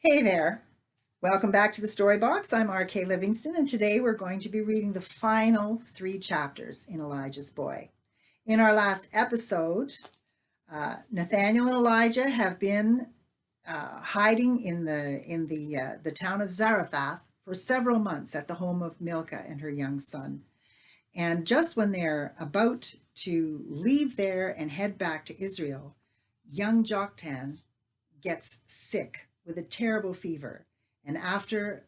Hey there. Welcome back to the Story Box. I'm R.K. Livingston, and today we're going to be reading the final three chapters in Elijah's Boy. In our last episode, Nathaniel and Elijah have been hiding in the town of Zarephath for several months at the home of Milcah and her young son. And just when they're about to leave there and head back to Israel, young Joktan gets sick with a terrible fever. And after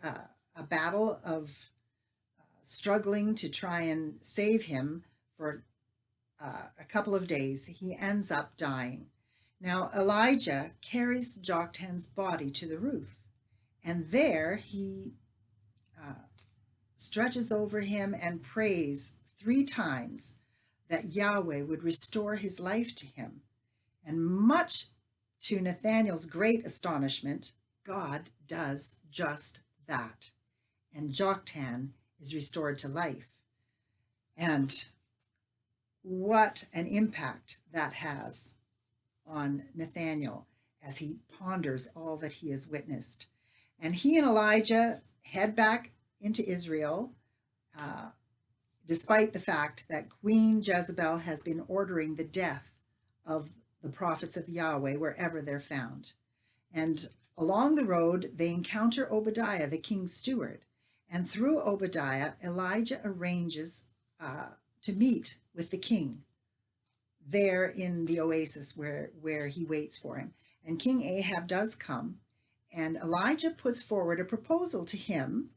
a battle of struggling to try and save him for a couple of days, he ends up dying. Now, Elijah carries Joktan's body to the roof, and there he stretches over him and prays 3 times that Yahweh would restore his life to him. And much to Nathaniel's great astonishment, God does just that. And Joktan is restored to life. And what an impact that has on Nathaniel as he ponders all that he has witnessed. And he and Elijah head back into Israel, despite the fact that Queen Jezebel has been ordering the death of the prophets of Yahweh wherever they're found. And along the road, they encounter Obadiah, the king's steward. And through Obadiah, Elijah arranges to meet with the king there in the oasis where he waits for him. And King Ahab does come, and Elijah puts forward a proposal to him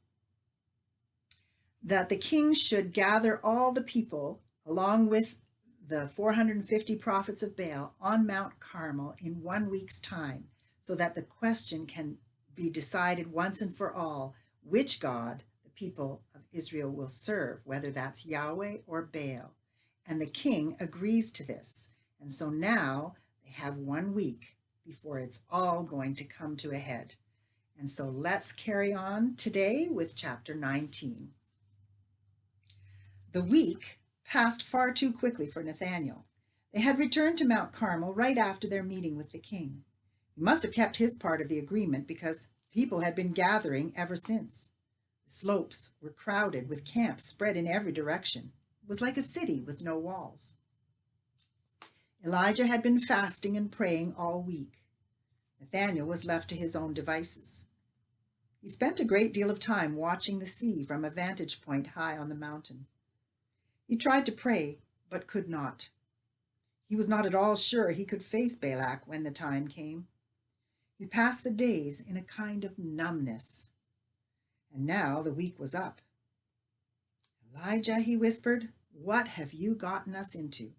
that the king should gather all the people along with the 450 prophets of Baal on Mount Carmel in 1 week's time, so that the question can be decided once and for all which God the people of Israel will serve, whether that's Yahweh or Baal. And the king agrees to this. And so now they have 1 week before it's all going to come to a head. And so let's carry on today with chapter 19. The week passed far too quickly for Nathaniel. They had returned to Mount Carmel right after their meeting with the king. He must have kept his part of the agreement because people had been gathering ever since. The slopes were crowded with camps spread in every direction. It was like a city with no walls. Elijah had been fasting and praying all week. Nathaniel was left to his own devices. He spent a great deal of time watching the sea from a vantage point high on the mountain. He tried to pray, but could not. He was not at all sure he could face Balak when the time came. He passed the days in a kind of numbness. And now the week was up. "Elijah," he whispered, "what have you gotten us into?"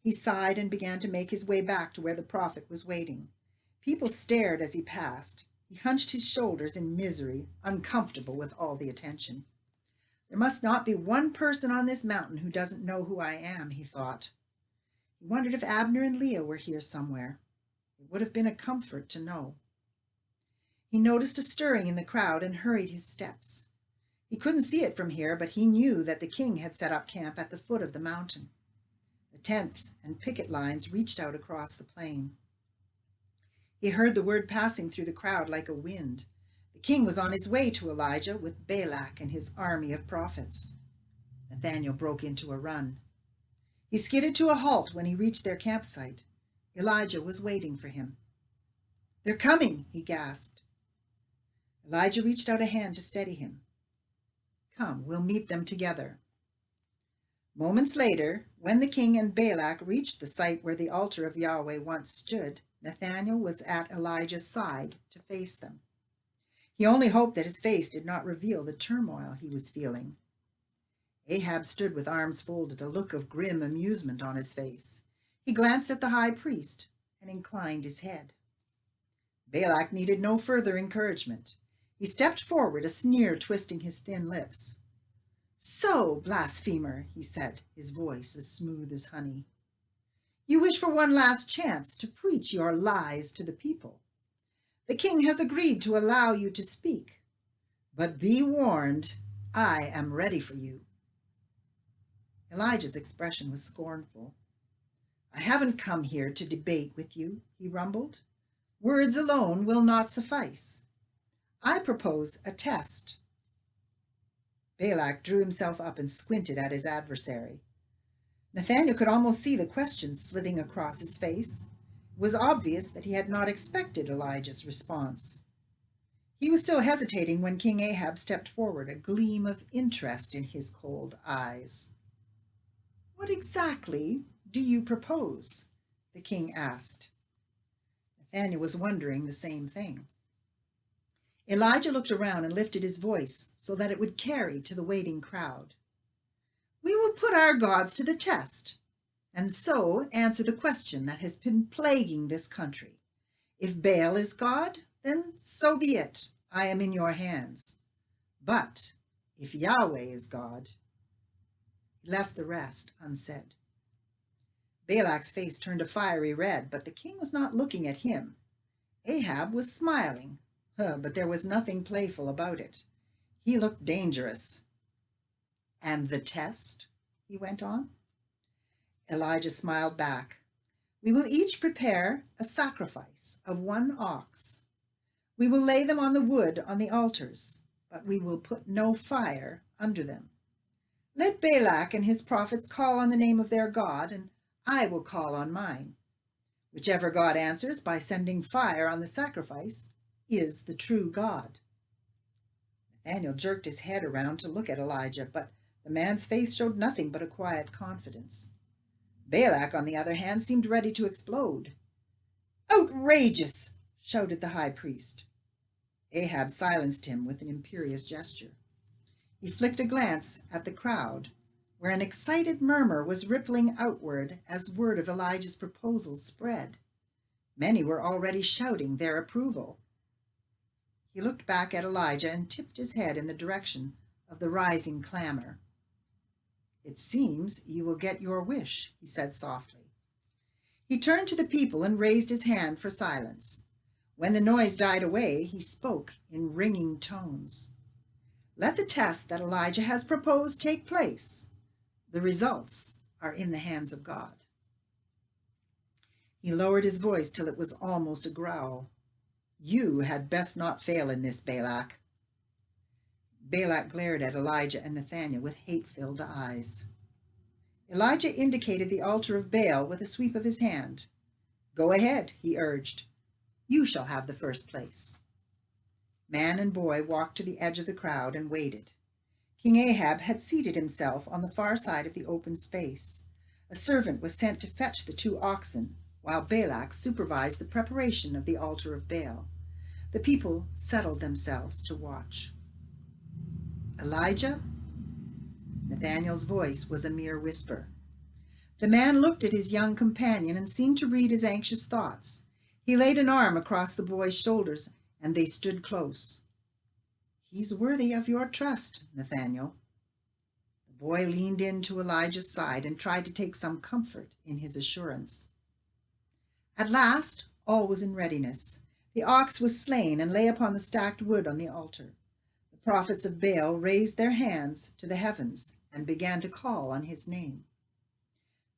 He sighed and began to make his way back to where the prophet was waiting. People stared as he passed. He hunched his shoulders in misery, uncomfortable with all the attention. "There must not be one person on this mountain who doesn't know who I am," he thought. He wondered if Abner and Leah were here somewhere. It would have been a comfort to know. He noticed a stirring in the crowd and hurried his steps. He couldn't see it from here, but he knew that the king had set up camp at the foot of the mountain. The tents and picket lines reached out across the plain. He heard the word passing through the crowd like a wind. The king was on his way to Elijah with Balak and his army of prophets. Nathaniel broke into a run. He skidded to a halt when he reached their campsite. Elijah was waiting for him. "They're coming," he gasped. Elijah reached out a hand to steady him. "Come, we'll meet them together." Moments later, when the king and Balak reached the site where the altar of Yahweh once stood, Nathaniel was at Elijah's side to face them. He only hoped that his face did not reveal the turmoil he was feeling. Ahab stood with arms folded, a look of grim amusement on his face. He glanced at the high priest and inclined his head. Balak needed no further encouragement. He stepped forward, a sneer twisting his thin lips. "So, blasphemer," he said, his voice as smooth as honey, "you wish for one last chance to preach your lies to the people. The king has agreed to allow you to speak, but be warned, I am ready for you." Elijah's expression was scornful. "I haven't come here to debate with you," he rumbled. Words alone will not suffice. I propose a test. Balak drew himself up and squinted at his adversary. Nathaniel could almost see the questions flitting across his face. It was obvious that he had not expected Elijah's response. He was still hesitating when King Ahab stepped forward, a gleam of interest in his cold eyes. "What exactly do you propose?" the king asked. Nathaniel was wondering the same thing. Elijah looked around and lifted his voice so that it would carry to the waiting crowd. "We will put our gods to the test, and so answer the question that has been plaguing this country. If Baal is God, then so be it. I am in your hands. But if Yahweh is God..." He left the rest unsaid. Balak's face turned a fiery red, but the king was not looking at him. Ahab was smiling, but there was nothing playful about it. He looked dangerous. "And the test?" he went on. Elijah smiled back. "We will each prepare a sacrifice of 1 ox. We will lay them on the wood on the altars, but we will put no fire under them. Let Balak and his prophets call on the name of their God, and I will call on mine. Whichever God answers by sending fire on the sacrifice is the true God." Nathaniel jerked his head around to look at Elijah, but the man's face showed nothing but a quiet confidence. Balak, on the other hand, seemed ready to explode. "Outrageous!" shouted the high priest. Ahab silenced him with an imperious gesture. He flicked a glance at the crowd, where an excited murmur was rippling outward as word of Elijah's proposal spread. Many were already shouting their approval. He looked back at Elijah and tipped his head in the direction of the rising clamor. "It seems you will get your wish," he said softly. He turned to the people and raised his hand for silence. When the noise died away, he spoke in ringing tones. "Let the test that Elijah has proposed take place. The results are in the hands of God." He lowered his voice till it was almost a growl. "You had best not fail in this, Balak." Balak glared at Elijah and Nathaniel with hate-filled eyes. Elijah indicated the altar of Baal with a sweep of his hand. "Go ahead," he urged. "You shall have the first place." Man and boy walked to the edge of the crowd and waited. King Ahab had seated himself on the far side of the open space. A servant was sent to fetch the 2 oxen, while Balak supervised the preparation of the altar of Baal. The people settled themselves to watch. "Elijah?" Nathaniel's voice was a mere whisper. The man looked at his young companion and seemed to read his anxious thoughts. He laid an arm across the boy's shoulders, and they stood close. "He's worthy of your trust, Nathaniel." The boy leaned in to Elijah's side and tried to take some comfort in his assurance. At last, all was in readiness. The ox was slain and lay upon the stacked wood on the altar. The prophets of Baal raised their hands to the heavens and began to call on his name.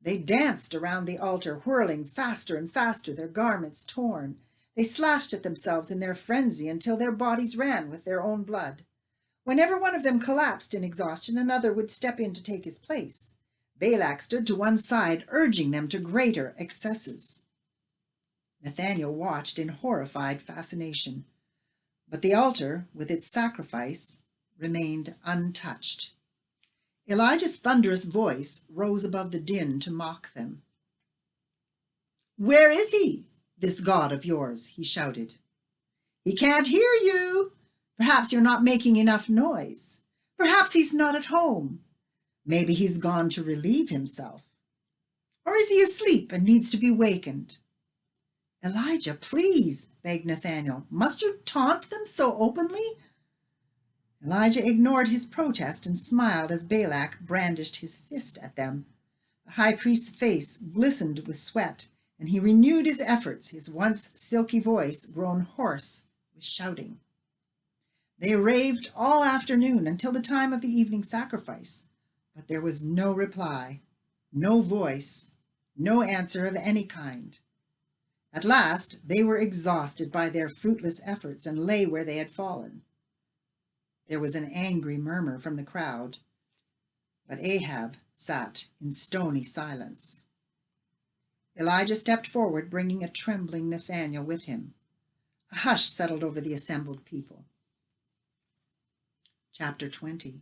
They danced around the altar, whirling faster and faster, their garments torn. They slashed at themselves in their frenzy until their bodies ran with their own blood. Whenever one of them collapsed in exhaustion, another would step in to take his place. Balak stood to one side, urging them to greater excesses. Nathaniel watched in horrified fascination, but the altar, with its sacrifice, remained untouched. Elijah's thunderous voice rose above the din to mock them. "Where is he, this God of yours?" he shouted. "He can't hear you. Perhaps you're not making enough noise. Perhaps he's not at home. Maybe he's gone to relieve himself. Or is he asleep and needs to be wakened?" "Elijah, please," begged Nathaniel. "Must you taunt them so openly?" Elijah ignored his protest and smiled as Balak brandished his fist at them. The high priest's face glistened with sweat, and he renewed his efforts, his once silky voice grown hoarse with shouting. They raved all afternoon until the time of the evening sacrifice, but there was no reply, no voice, no answer of any kind. At last they were exhausted by their fruitless efforts and lay where they had fallen. There was an angry murmur from the crowd, but Ahab sat in stony silence. Elijah stepped forward, bringing a trembling Nathaniel with him. A hush settled over the assembled people. Chapter 20.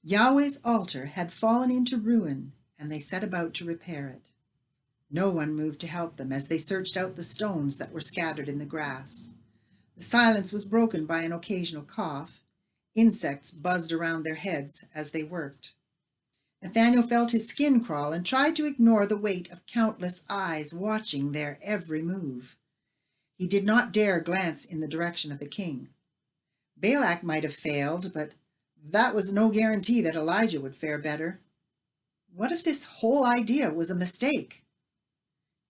Yahweh's altar had fallen into ruin, and they set about to repair it. No one moved to help them as they searched out the stones that were scattered in the grass. The silence was broken by an occasional cough. Insects buzzed around their heads as they worked. Nathaniel felt his skin crawl and tried to ignore the weight of countless eyes watching their every move. He did not dare glance in the direction of the king. Balak might have failed, but that was no guarantee that Elijah would fare better. What if this whole idea was a mistake?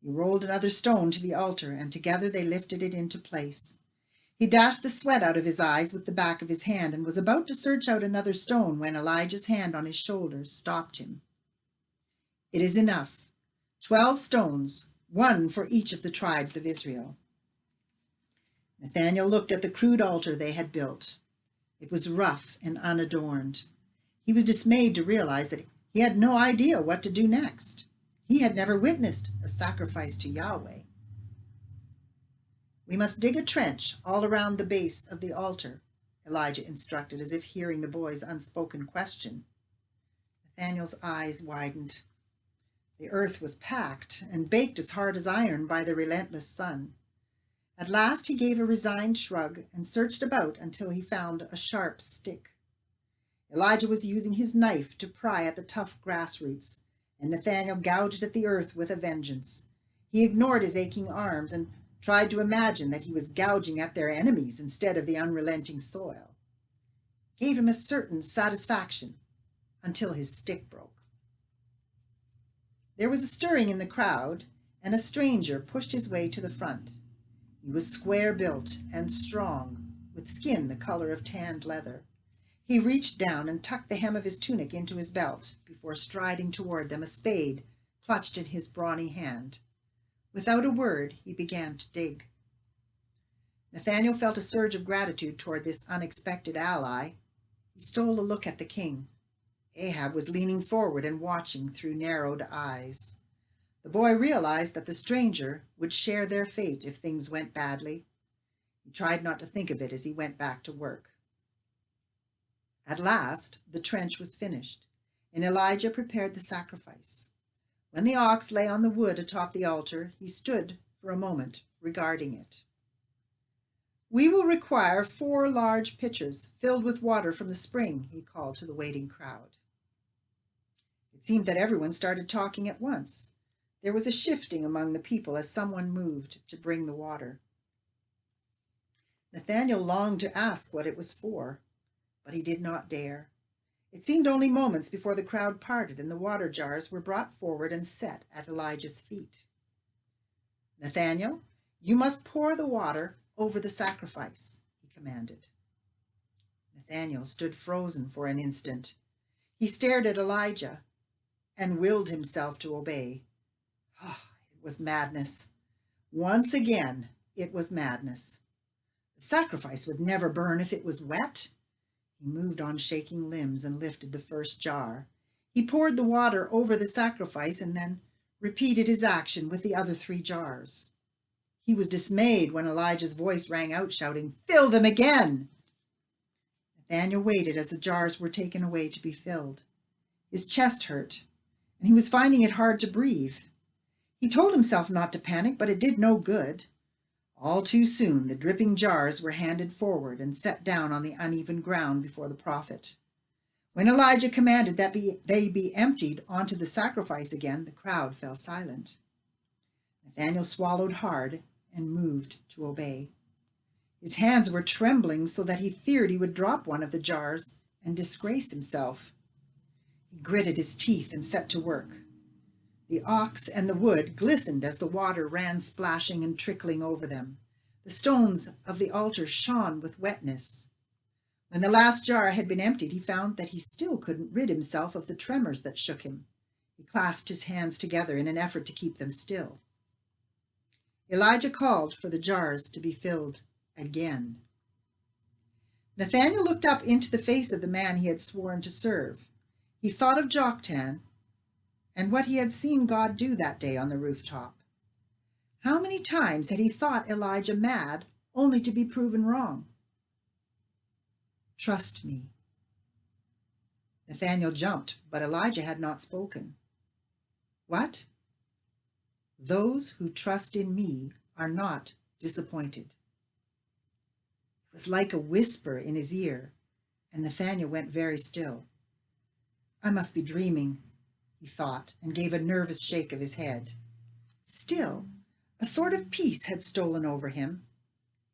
He rolled another stone to the altar, and together they lifted it into place. He dashed the sweat out of his eyes with the back of his hand and was about to search out another stone when Elijah's hand on his shoulders stopped him. It is enough. 12 stones, one for each of the tribes of Israel. Nathaniel looked at the crude altar they had built. It was rough and unadorned. He was dismayed to realize that he had no idea what to do next. He had never witnessed a sacrifice to Yahweh. We must dig a trench all around the base of the altar, Elijah instructed, as if hearing the boy's unspoken question. Nathaniel's eyes widened. The earth was packed and baked as hard as iron by the relentless sun. At last he gave a resigned shrug and searched about until he found a sharp stick. Elijah was using his knife to pry at the tough grass roots, and Nathaniel gouged at the earth with a vengeance. He ignored his aching arms and tried to imagine that he was gouging at their enemies instead of the unrelenting soil. It gave him a certain satisfaction until his stick broke. There was a stirring in the crowd, and a stranger pushed his way to the front. He was square-built and strong, with skin the color of tanned leather. He reached down and tucked the hem of his tunic into his belt before striding toward them, a spade clutched in his brawny hand. Without a word, he began to dig. Nathaniel felt a surge of gratitude toward this unexpected ally. He stole a look at the king. Ahab was leaning forward and watching through narrowed eyes. The boy realized that the stranger would share their fate if things went badly. He tried not to think of it as he went back to work. At last, the trench was finished, and Elijah prepared the sacrifice. When the ox lay on the wood atop the altar, he stood for a moment regarding it. "We will require 4 large pitchers filled with water from the spring," he called to the waiting crowd. It seemed that everyone started talking at once. There was a shifting among the people as someone moved to bring the water. Nathaniel longed to ask what it was for, but he did not dare. It seemed only moments before the crowd parted and the water jars were brought forward and set at Elijah's feet. "Nathaniel, you must pour the water over the sacrifice," he commanded. Nathaniel stood frozen for an instant. He stared at Elijah and willed himself to obey. It was madness. Once again, it was madness. The sacrifice would never burn if it was wet. He moved on shaking limbs and lifted the first jar. He poured the water over the sacrifice and then repeated his action with the other 3 jars. He was dismayed when Elijah's voice rang out, shouting, "Fill them again!" Nathaniel waited as the jars were taken away to be filled. His chest hurt, and he was finding it hard to breathe. He told himself not to panic, but it did no good. All too soon, the dripping jars were handed forward and set down on the uneven ground before the prophet. When Elijah commanded that they be emptied onto the sacrifice again, the crowd fell silent. Nathaniel swallowed hard and moved to obey. His hands were trembling so that he feared he would drop one of the jars and disgrace himself. He gritted his teeth and set to work. The ox and the wood glistened as the water ran splashing and trickling over them. The stones of the altar shone with wetness. When the last jar had been emptied, he found that he still couldn't rid himself of the tremors that shook him. He clasped his hands together in an effort to keep them still. Elijah called for the jars to be filled again. Nathaniel looked up into the face of the man he had sworn to serve. He thought of Joktan and what he had seen God do that day on the rooftop. How many times had he thought Elijah mad, only to be proven wrong? Trust me. Nathaniel jumped, but Elijah had not spoken. What? Those who trust in me are not disappointed. It was like a whisper in his ear, and Nathaniel went very still. I must be dreaming, he thought, and gave a nervous shake of his head. Still, a sort of peace had stolen over him.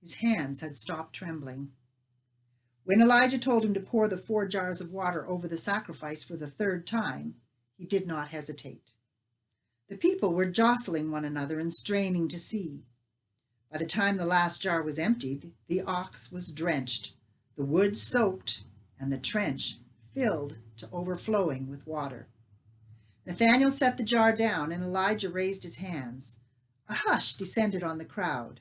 His hands had stopped trembling. When Elijah told him to pour the 4 jars of water over the sacrifice for the 3rd time, he did not hesitate. The people were jostling one another and straining to see. By the time the last jar was emptied, the ox was drenched, the wood soaked, and the trench filled to overflowing with water. Nathaniel set the jar down, and Elijah raised his hands. A hush descended on the crowd.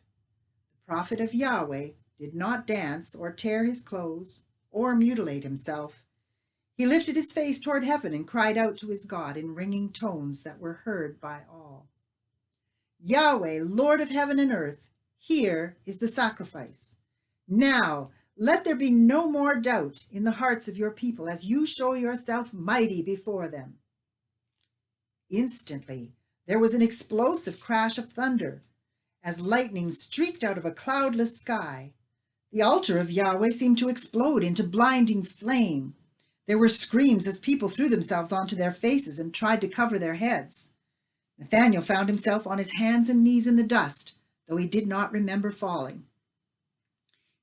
The prophet of Yahweh did not dance or tear his clothes or mutilate himself. He lifted his face toward heaven and cried out to his God in ringing tones that were heard by all. Yahweh, Lord of heaven and earth, here is the sacrifice. Now let there be no more doubt in the hearts of your people as you show yourself mighty before them. Instantly, there was an explosive crash of thunder as lightning streaked out of a cloudless sky. The altar of Yahweh seemed to explode into blinding flame. There were screams as people threw themselves onto their faces and tried to cover their heads. Nathaniel found himself on his hands and knees in the dust, though he did not remember falling.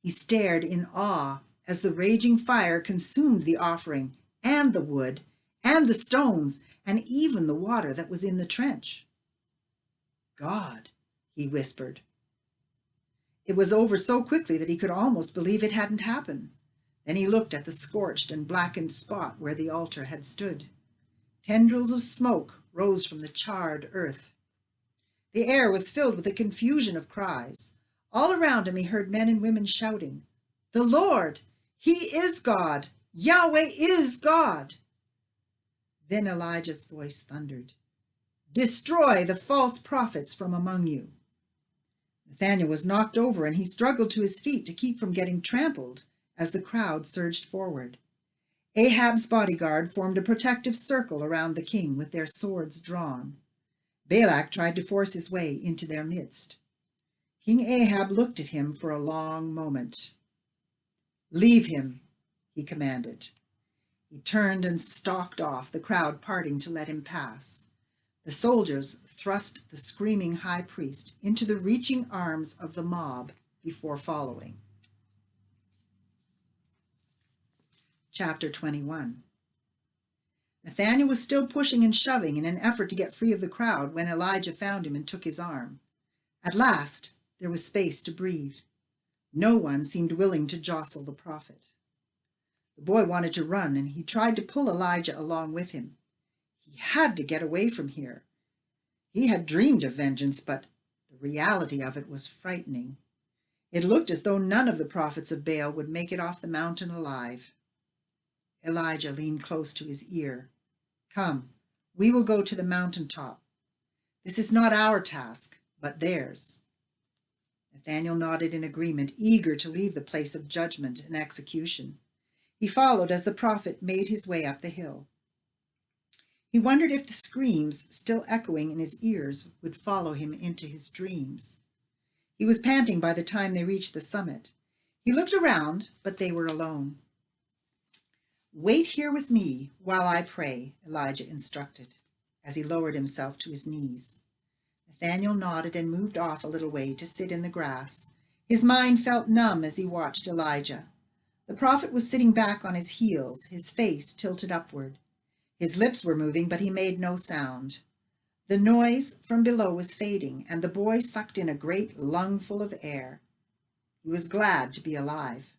He stared in awe as the raging fire consumed the offering and the wood and the stones and even the water that was in the trench. God, he whispered. It was over so quickly that he could almost believe it hadn't happened. Then he looked at the scorched and blackened spot where the altar had stood. Tendrils of smoke rose from the charred earth. The air was filled with a confusion of cries. All around him he heard men and women shouting, "The Lord! He is God! Yahweh is God!" Then Elijah's voice thundered, "Destroy the false prophets from among you." Nathaniel was knocked over, and he struggled to his feet to keep from getting trampled as the crowd surged forward. Ahab's bodyguard formed a protective circle around the king with their swords drawn. Balak tried to force his way into their midst. King Ahab looked at him for a long moment. "Leave him," he commanded. He turned and stalked off, the crowd parting to let him pass. The soldiers thrust the screaming high priest into the reaching arms of the mob before following. Chapter 21. Nathaniel was still pushing and shoving in an effort to get free of the crowd when Elijah found him and took his arm. At last, there was space to breathe. No one seemed willing to jostle the prophet. The boy wanted to run, and he tried to pull Elijah along with him. He had to get away from here. He had dreamed of vengeance, but the reality of it was frightening. It looked as though none of the prophets of Baal would make it off the mountain alive. Elijah leaned close to his ear. "Come, we will go to the mountaintop. This is not our task, but theirs." Nathaniel nodded in agreement, eager to leave the place of judgment and execution. He followed as the prophet made his way up the hill. He wondered if the screams still echoing in his ears would follow him into his dreams. He was panting by the time they reached the summit. He looked around, but they were alone. "Wait here with me while I pray," Elijah instructed, as he lowered himself to his knees. Nathaniel nodded and moved off a little way to sit in the grass. His mind felt numb as he watched Elijah. The prophet was sitting back on his heels, his face tilted upward. His lips were moving, but he made no sound. The noise from below was fading, and the boy sucked in a great lungful of air. He was glad to be alive.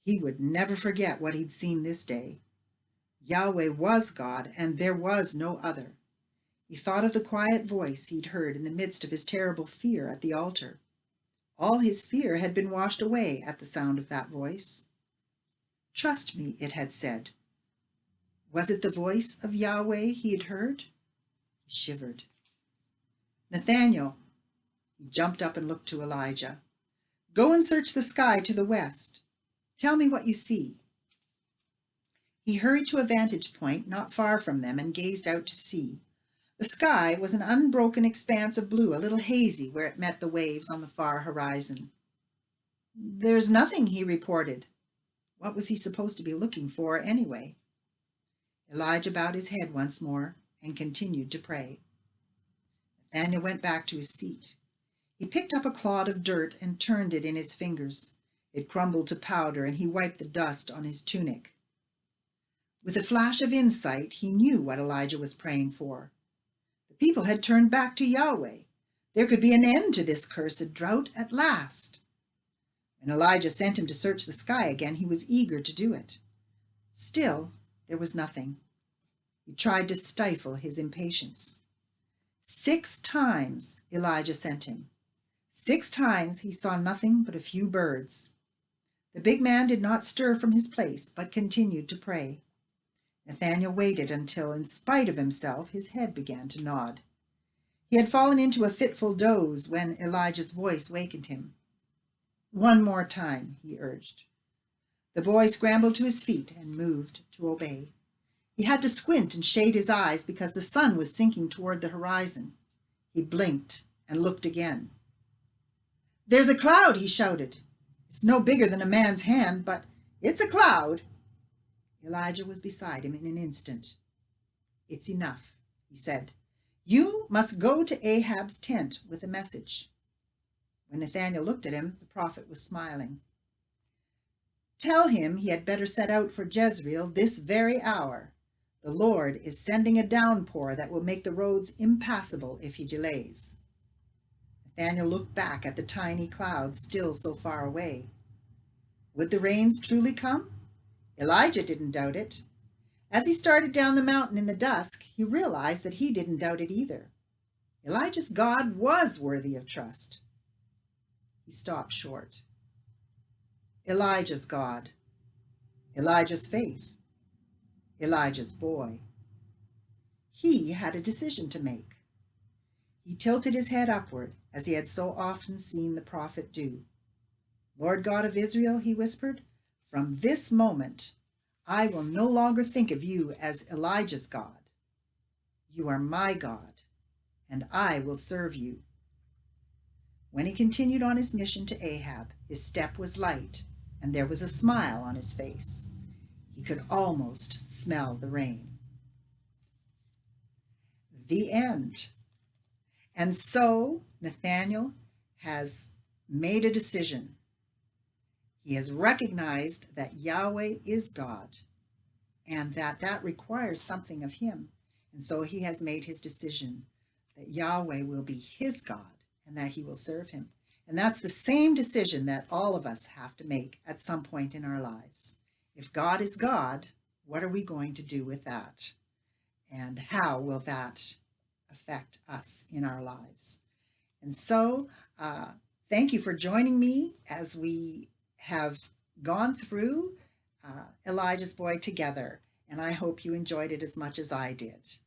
He would never forget what he'd seen this day. Yahweh was God, and there was no other. He thought of the quiet voice he'd heard in the midst of his terrible fear at the altar. All his fear had been washed away at the sound of that voice. "Trust me," it had said. Was it the voice of Yahweh he had heard? He shivered. "Nathaniel," he jumped up and looked to Elijah. "Go and search the sky to the west. Tell me what you see." He hurried to a vantage point not far from them and gazed out to sea. The sky was an unbroken expanse of blue, a little hazy where it met the waves on the far horizon. "There's nothing," he reported. What was he supposed to be looking for anyway? Elijah bowed his head once more and continued to pray. Nathaniel went back to his seat. He picked up a clod of dirt and turned it in his fingers. It crumbled to powder, and he wiped the dust on his tunic. With a flash of insight, he knew what Elijah was praying for. The people had turned back to Yahweh. There could be an end to this cursed drought at last. When Elijah sent him to search the sky again, he was eager to do it. Still, there was nothing. He tried to stifle his impatience. 6 times Elijah sent him. 6 times he saw nothing but a few birds. The big man did not stir from his place, but continued to pray. Nathaniel waited until, in spite of himself, his head began to nod. He had fallen into a fitful doze when Elijah's voice wakened him. "One more time," he urged. The boy scrambled to his feet and moved to obey. He had to squint and shade his eyes because the sun was sinking toward the horizon. He blinked and looked again. "There's a cloud," he shouted. "It's no bigger than a man's hand, but it's a cloud." Elijah was beside him in an instant. "It's enough," he said. "You must go to Ahab's tent with a message." When Nathaniel looked at him, the prophet was smiling. "Tell him he had better set out for Jezreel this very hour. The Lord is sending a downpour that will make the roads impassable if he delays." Nathaniel looked back at the tiny clouds still so far away. Would the rains truly come? Elijah didn't doubt it. As he started down the mountain in the dusk, he realized that he didn't doubt it either. Elijah's God was worthy of trust. He stopped short. Elijah's God, Elijah's faith, Elijah's boy. He had a decision to make. He tilted his head upward, as he had so often seen the prophet do. "Lord God of Israel," he whispered, "from this moment, I will no longer think of you as Elijah's God. You are my God, and I will serve you." When he continued on his mission to Ahab, his step was light, and there was a smile on his face. He could almost smell the rain. The end. And so Nathaniel has made a decision. He has recognized that Yahweh is God and that requires something of him. And so he has made his decision that Yahweh will be his God and that he will serve him. And that's the same decision that all of us have to make at some point in our lives. If God is God, what are we going to do with that? And how will that affect us in our lives? And so, thank you for joining me as we have gone through Elijah's Boy together, and I hope you enjoyed it as much as I did.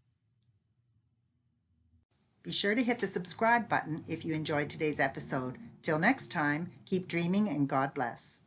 Be sure to hit the subscribe button if you enjoyed today's episode. Till next time, keep dreaming and God bless.